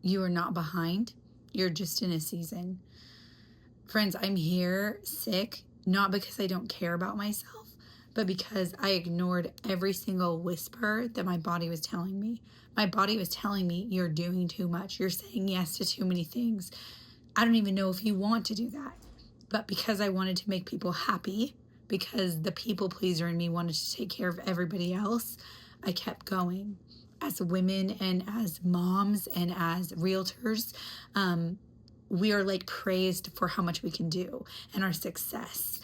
You are not behind. You're just in a season. Friends, I'm here sick, not because I don't care about myself, but because I ignored every single whisper that my body was telling me. My body was telling me, you're doing too much. You're saying yes to too many things. I don't even know if you want to do that. But because I wanted to make people happy, because the people pleaser in me wanted to take care of everybody else, I kept going. As women and as moms and as realtors, we are like praised for how much we can do and our success.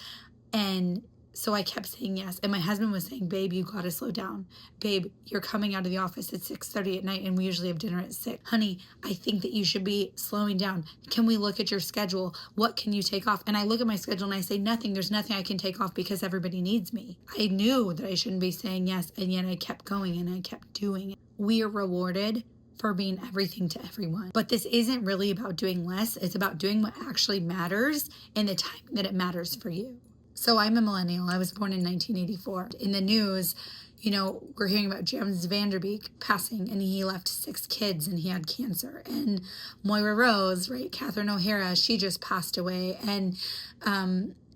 And so I kept saying yes. And my husband was saying, babe, you got to slow down. Babe, you're coming out of the office at 6:30 at night and we usually have dinner at 6. Honey, I think that you should be slowing down. Can we look at your schedule? What can you take off? And I look at my schedule and I say, nothing. There's nothing I can take off because everybody needs me. I knew that I shouldn't be saying yes. And yet I kept going and I kept doing it. We are rewarded for being everything to everyone. But this isn't really about doing less. It's about doing what actually matters in the time that it matters for you. So I'm a millennial. I was born in 1984. In the news, we're hearing about James Vanderbeek passing, and he left 6 kids and he had cancer. And Moira Rose, right, Catherine O'Hara, she just passed away. And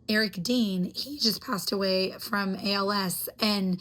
Eric Dean, he just passed away from ALS. And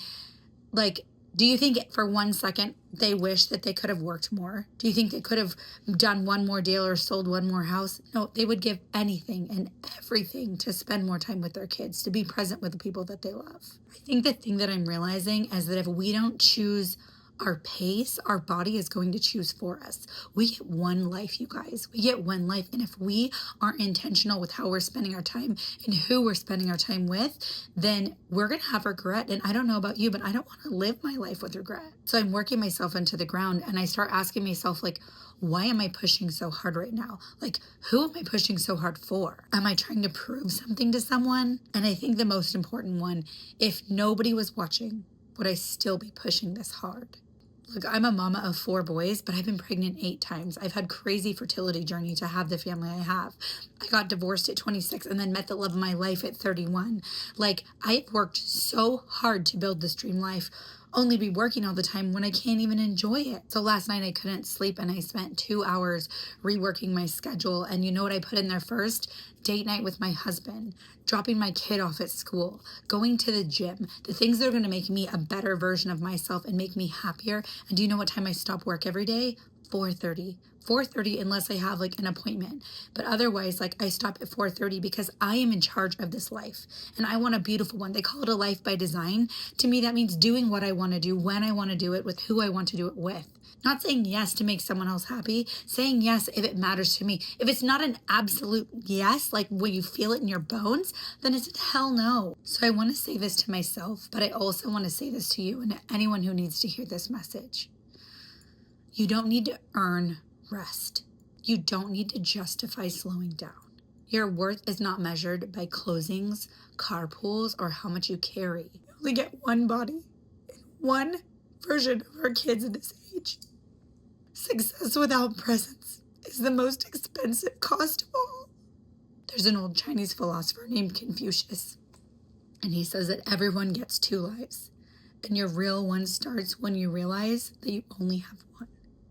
do you think for 1 second they wish that they could have worked more? Do you think they could have done one more deal or sold one more house? No, they would give anything and everything to spend more time with their kids, to be present with the people that they love. I think the thing that I'm realizing is that if we don't choose our pace, our body is going to choose for us. We get one life, you guys. We get one life. And if we aren't intentional with how we're spending our time and who we're spending our time with, then we're going to have regret. And I don't know about you, but I don't want to live my life with regret. So I'm working myself into the ground and I start asking myself, why am I pushing so hard right now? Who am I pushing so hard for? Am I trying to prove something to someone? And I think the most important one, if nobody was watching, would I still be pushing this hard? Look, I'm a mama of 4 boys, but I've been pregnant 8 times. I've had crazy fertility journey to have the family I have. I got divorced at 26 and then met the love of my life at 31. I've worked so hard to build this dream life, only be working all the time when I can't even enjoy it. So last night I couldn't sleep and I spent 2 hours reworking my schedule. And you know what I put in there first? Date night with my husband, dropping my kid off at school, going to the gym, the things that are going to make me a better version of myself and make me happier. And do you know what time I stop work every day? 4:30 unless I have an appointment. But otherwise, I stop at 4:30 because I am in charge of this life and I want a beautiful one. They call it a life by design. To me, that means doing what I want to do, when I want to do it, with who I want to do it with. Not saying yes to make someone else happy, saying yes if it matters to me. If it's not an absolute yes, where you feel it in your bones, then it's a hell no. So I want to say this to myself, but I also want to say this to you and to anyone who needs to hear this message. You don't need to earn rest. You don't need to justify slowing down. Your worth is not measured by closings, carpools, or how much you carry. You only get one body and one version of our kids in this age. Success without presence is the most expensive cost of all. There's an old Chinese philosopher named Confucius, and he says that everyone gets 2 lives, and your real one starts when you realize that you only have one.